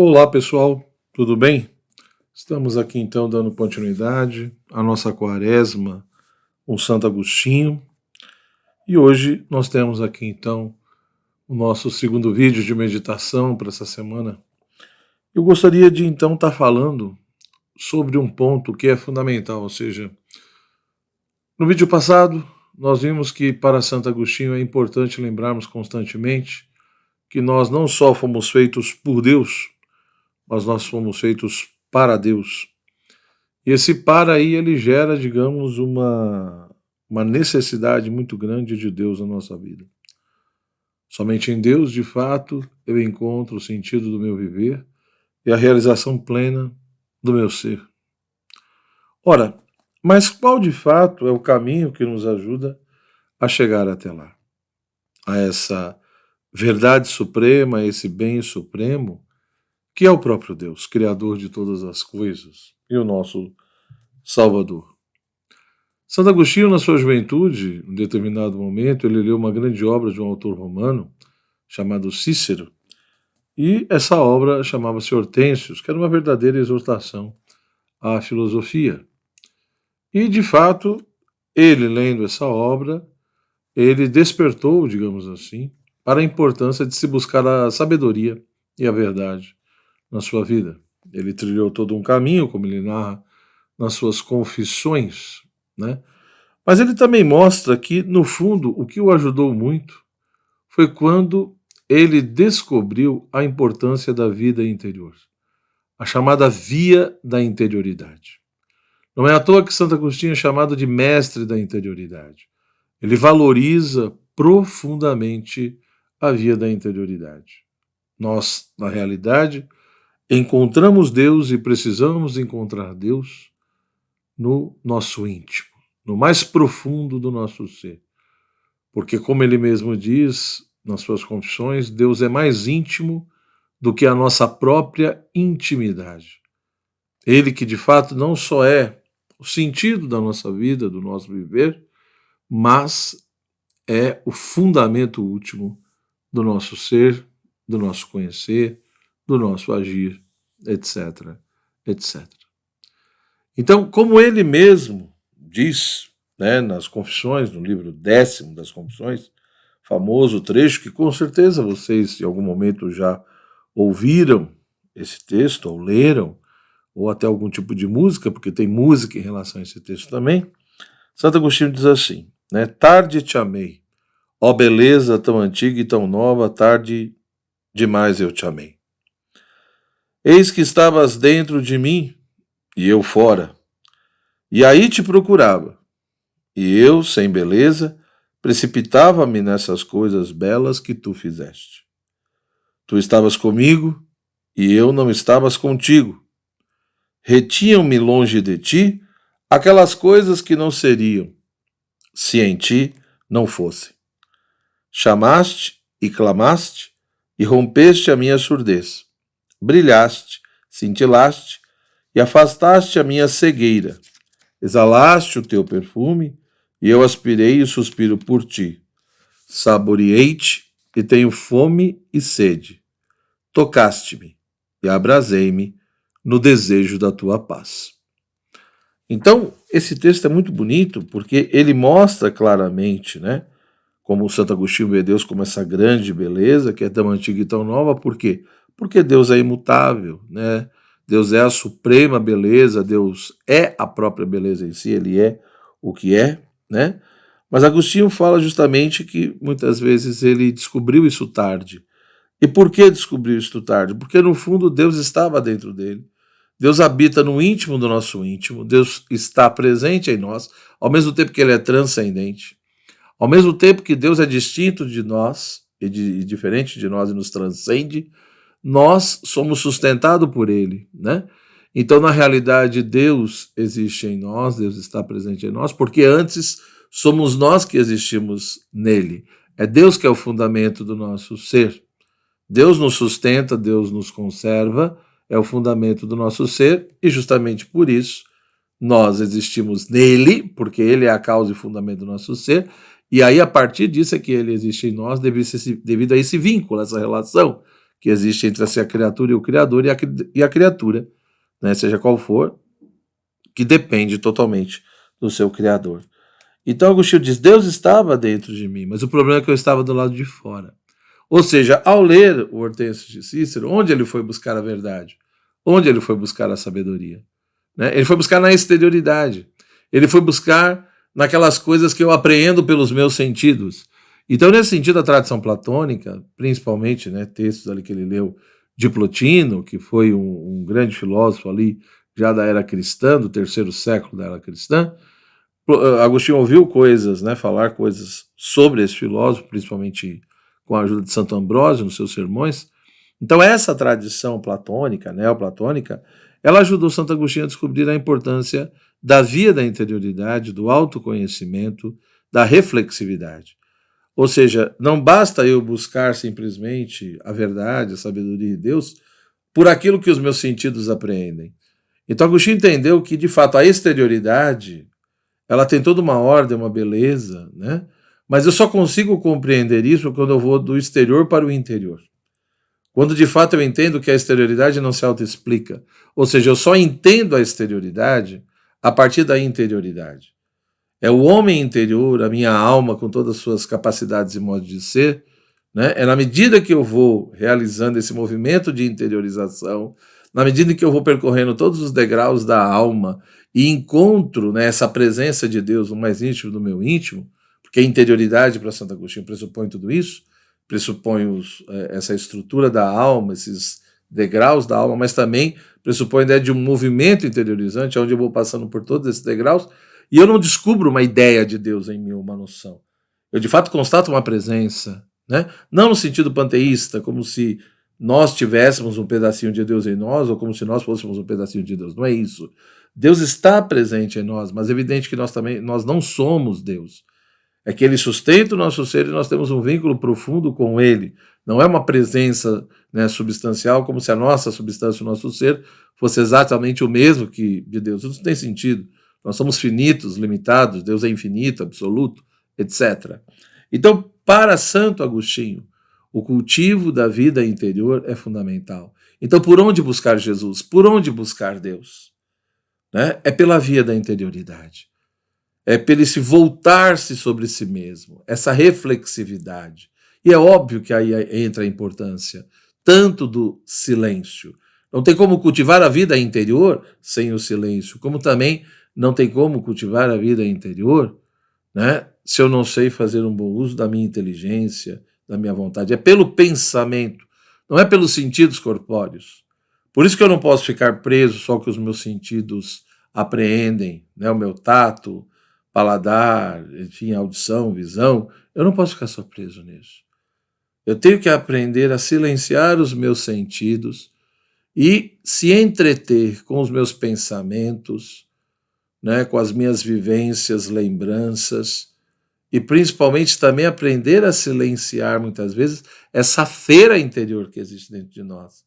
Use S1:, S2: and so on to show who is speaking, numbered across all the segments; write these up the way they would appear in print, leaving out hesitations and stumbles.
S1: Olá pessoal, tudo bem? Estamos aqui então dando continuidade à nossa quaresma com Santo Agostinho e hoje nós temos aqui então o nosso segundo vídeo de meditação para essa semana. Eu gostaria de então estar falando sobre um ponto que é fundamental, ou seja, no vídeo passado nós vimos que para Santo Agostinho é importante lembrarmos constantemente que nós não só fomos feitos por Deus, mas nós fomos feitos para Deus. E esse para aí, ele gera, digamos, uma necessidade muito grande de Deus na nossa vida. Somente em Deus, de fato, eu encontro o sentido do meu viver e a realização plena do meu ser. Ora, mas qual de fato é o caminho que nos ajuda a chegar até lá? A essa verdade suprema, a esse bem supremo, que é o próprio Deus, Criador de todas as coisas e o nosso Salvador. Santo Agostinho, na sua juventude, em determinado momento, ele leu uma grande obra de um autor romano chamado Cícero, e essa obra chamava-se Hortênsios, que era uma verdadeira exortação à filosofia. E, de fato, ele, lendo essa obra, ele despertou, digamos assim, para a importância de se buscar a sabedoria e a verdade na sua vida. Ele trilhou todo um caminho, como ele narra nas suas confissões, né? Mas ele também mostra que, no fundo, o que o ajudou muito foi quando ele descobriu a importância da vida interior, a chamada via da interioridade. Não é à toa que Santo Agostinho é chamado de mestre da interioridade. Ele valoriza profundamente a via da interioridade. Nós, na realidade, encontramos Deus e precisamos encontrar Deus no nosso íntimo, no mais profundo do nosso ser. Porque, como ele mesmo diz nas suas confissões, Deus é mais íntimo do que a nossa própria intimidade. Ele que, de fato, não só é o sentido da nossa vida, do nosso viver, mas é o fundamento último do nosso ser, do nosso conhecer, do nosso agir, etc, etc. Então, como ele mesmo diz, né, nas Confissões, no livro 10º das Confissões, famoso trecho que com certeza vocês em algum momento já ouviram esse texto, ou leram, ou até algum tipo de música, porque tem música em relação a esse texto também. Santo Agostinho diz assim, né, tarde te amei, ó beleza tão antiga e tão nova, tarde demais eu te amei. Eis que estavas dentro de mim e eu fora, e aí te procurava, e eu, sem beleza, precipitava-me nessas coisas belas que tu fizeste. Tu estavas comigo, e eu não estavas contigo. Retinham-me longe de ti aquelas coisas que não seriam, se em ti não fossem. Chamaste e clamaste, e rompeste a minha surdez. Brilhaste, cintilaste, e afastaste a minha cegueira. Exalaste o teu perfume, e eu aspirei e suspiro por ti. Saboreei-te, e tenho fome e sede. Tocaste-me, e abrasei-me no desejo da tua paz. Então, esse texto é muito bonito, porque ele mostra claramente, né, como o Santo Agostinho vê Deus como essa grande beleza, que é tão antiga e tão nova. Por quê? Porque Deus é imutável, né? Deus é a suprema beleza, Deus é a própria beleza em si, ele é o que é, né? Mas Agostinho fala justamente que muitas vezes ele descobriu isso tarde. E por que descobriu isso tarde? Porque no fundo Deus estava dentro dele. Deus habita no íntimo do nosso íntimo, Deus está presente em nós, ao mesmo tempo que ele é transcendente. Ao mesmo tempo que Deus é distinto de nós e diferente de nós e nos transcende, nós somos sustentados por Ele, né? Então, na realidade, Deus existe em nós, Deus está presente em nós, porque antes somos nós que existimos nele. É Deus que é o fundamento do nosso ser. Deus nos sustenta, Deus nos conserva, é o fundamento do nosso ser, e justamente por isso nós existimos nele, porque ele é a causa e fundamento do nosso ser, e aí a partir disso é que ele existe em nós devido a esse vínculo, essa relação que existe entre a criatura e o Criador, e a criatura, né, seja qual for, que depende totalmente do seu Criador. Então Agostinho diz, Deus estava dentro de mim, mas o problema é que eu estava do lado de fora. Ou seja, ao ler o Hortêncio de Cícero, onde ele foi buscar a verdade? Onde ele foi buscar a sabedoria? Né? Ele foi buscar na exterioridade. Ele foi buscar naquelas coisas que eu apreendo pelos meus sentidos. Então, nesse sentido, a tradição platônica, principalmente, né, textos ali que ele leu de Plotino, que foi um grande filósofo ali já da era cristã, do terceiro século da era cristã, Agostinho ouviu coisas, né, falar coisas sobre esse filósofo, principalmente com a ajuda de Santo Ambrósio nos seus sermões. Então essa tradição platônica, neoplatônica, ela ajudou Santo Agostinho a descobrir a importância da via da interioridade, do autoconhecimento, da reflexividade. Ou seja, não basta eu buscar simplesmente a verdade, a sabedoria de Deus, por aquilo que os meus sentidos apreendem. Então Agostinho entendeu que, de fato, a exterioridade ela tem toda uma ordem, uma beleza, né? Mas eu só consigo compreender isso quando eu vou do exterior para o interior. Quando de fato eu entendo que a exterioridade não se autoexplica. Ou seja, eu só entendo a exterioridade a partir da interioridade. É o homem interior, a minha alma, com todas as suas capacidades e modos de ser, né? É na medida que eu vou realizando esse movimento de interiorização, na medida que eu vou percorrendo todos os degraus da alma e encontro, né, essa presença de Deus no mais íntimo do meu íntimo, porque a interioridade para Santo Agostinho pressupõe tudo isso, pressupõe essa estrutura da alma, esses degraus da alma, mas também pressupõe a ideia de um movimento interiorizante, onde eu vou passando por todos esses degraus, e eu não descubro uma ideia de Deus em mim, uma noção. Eu de fato constato uma presença, né? Não no sentido panteísta, como se nós tivéssemos um pedacinho de Deus em nós, ou como se nós fôssemos um pedacinho de Deus. Não é isso. Deus está presente em nós, mas é evidente que nós não somos Deus. É que ele sustenta o nosso ser e nós temos um vínculo profundo com ele. Não é uma presença, né, substancial, como se a nossa substância, o nosso ser, fosse exatamente o mesmo que de Deus. Isso não tem sentido. Nós somos finitos, limitados, Deus é infinito, absoluto, etc. Então, para Santo Agostinho, o cultivo da vida interior é fundamental. Então, por onde buscar Jesus? Por onde buscar Deus? Né? É pela via da interioridade. É pelo esse voltar-se sobre si mesmo, essa reflexividade. E é óbvio que aí entra a importância tanto do silêncio. Não tem como cultivar a vida interior sem o silêncio, como também não tem como cultivar a vida interior, né, se eu não sei fazer um bom uso da minha inteligência, da minha vontade. É pelo pensamento, não é pelos sentidos corpóreos. Por isso que eu não posso ficar preso só que os meus sentidos apreendem, né, o meu tato, paladar, enfim, audição, visão. Eu não posso ficar só preso nisso. Eu tenho que aprender a silenciar os meus sentidos e se entreter com os meus pensamentos, né, com as minhas vivências, lembranças, e principalmente também aprender a silenciar, muitas vezes, essa feira interior que existe dentro de nós.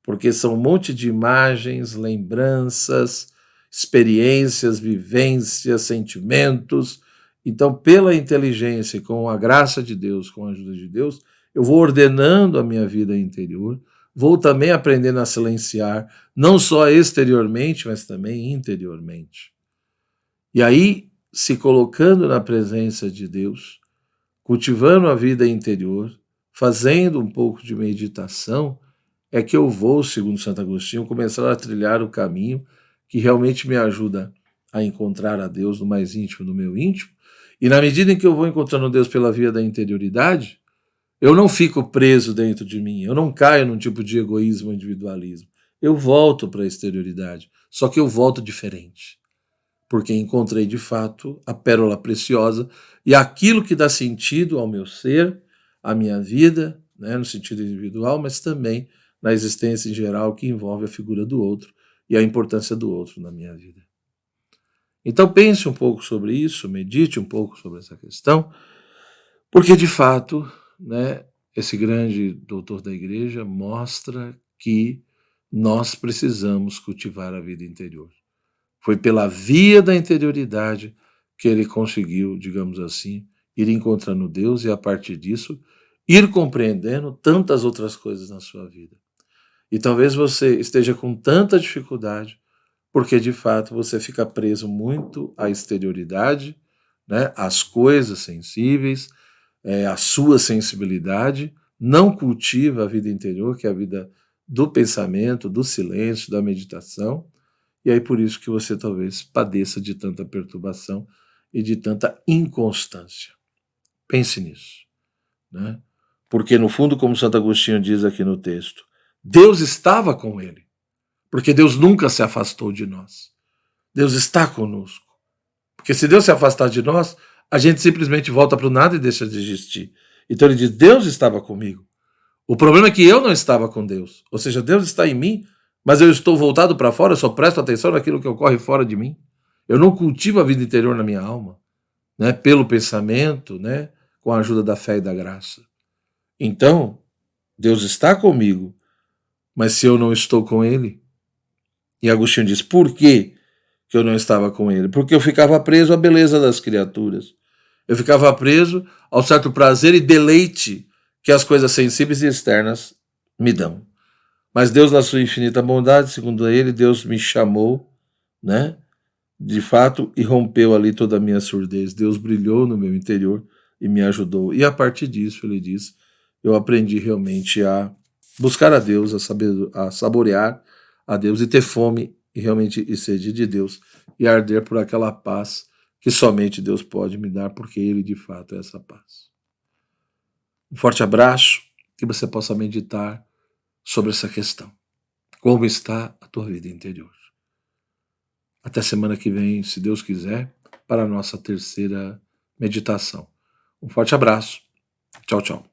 S1: Porque são um monte de imagens, lembranças, experiências, vivências, sentimentos. Então, pela inteligência e com a graça de Deus, com a ajuda de Deus, eu vou ordenando a minha vida interior, vou também aprendendo a silenciar, não só exteriormente, mas também interiormente. E aí, se colocando na presença de Deus, cultivando a vida interior, fazendo um pouco de meditação, é que eu vou, segundo Santo Agostinho, começar a trilhar o caminho que realmente me ajuda a encontrar a Deus no mais íntimo do meu íntimo. E na medida em que eu vou encontrando Deus pela via da interioridade, eu não fico preso dentro de mim, eu não caio num tipo de egoísmo, individualismo. Eu volto para a exterioridade, só que eu volto diferente. Porque encontrei de fato a pérola preciosa e aquilo que dá sentido ao meu ser, à minha vida, né, no sentido individual, mas também na existência em geral que envolve a figura do outro e a importância do outro na minha vida. Então pense um pouco sobre isso, medite um pouco sobre essa questão, porque de fato, né, esse grande doutor da igreja mostra que nós precisamos cultivar a vida interior. Foi pela via da interioridade que ele conseguiu, digamos assim, ir encontrando Deus e a partir disso ir compreendendo tantas outras coisas na sua vida. E talvez você esteja com tanta dificuldade porque, de fato, você fica preso muito à exterioridade, né, às coisas sensíveis, à sua sensibilidade, não cultiva a vida interior, que é a vida do pensamento, do silêncio, da meditação, e aí por isso que você talvez padeça de tanta perturbação e de tanta inconstância. Pense nisso, né? Porque no fundo, como Santo Agostinho diz aqui no texto, Deus estava com ele, porque Deus nunca se afastou de nós. Deus está conosco. Porque se Deus se afastar de nós, a gente simplesmente volta para o nada e deixa de existir. Então ele diz, Deus estava comigo. O problema é que eu não estava com Deus. Ou seja, Deus está em mim, mas eu estou voltado para fora, eu só presto atenção naquilo que ocorre fora de mim. Eu não cultivo a vida interior na minha alma, né, pelo pensamento, né, com a ajuda da fé e da graça. Então, Deus está comigo, mas se eu não estou com Ele, e Agostinho diz, por que eu não estava com Ele? Porque eu ficava preso à beleza das criaturas. Eu ficava preso ao certo prazer e deleite que as coisas sensíveis e externas me dão. Mas Deus, na sua infinita bondade, segundo Ele, Deus me chamou, né, de fato, e rompeu ali toda a minha surdez. Deus brilhou no meu interior e me ajudou. E a partir disso, ele diz, eu aprendi realmente a buscar a Deus, a saborear a Deus e ter fome e realmente e sede de Deus e arder por aquela paz que somente Deus pode me dar, porque Ele de fato é essa paz. Um forte abraço, que você possa meditar sobre essa questão. Como está a tua vida interior? Até semana que vem, se Deus quiser, para a nossa terceira meditação. Um forte abraço. Tchau, tchau.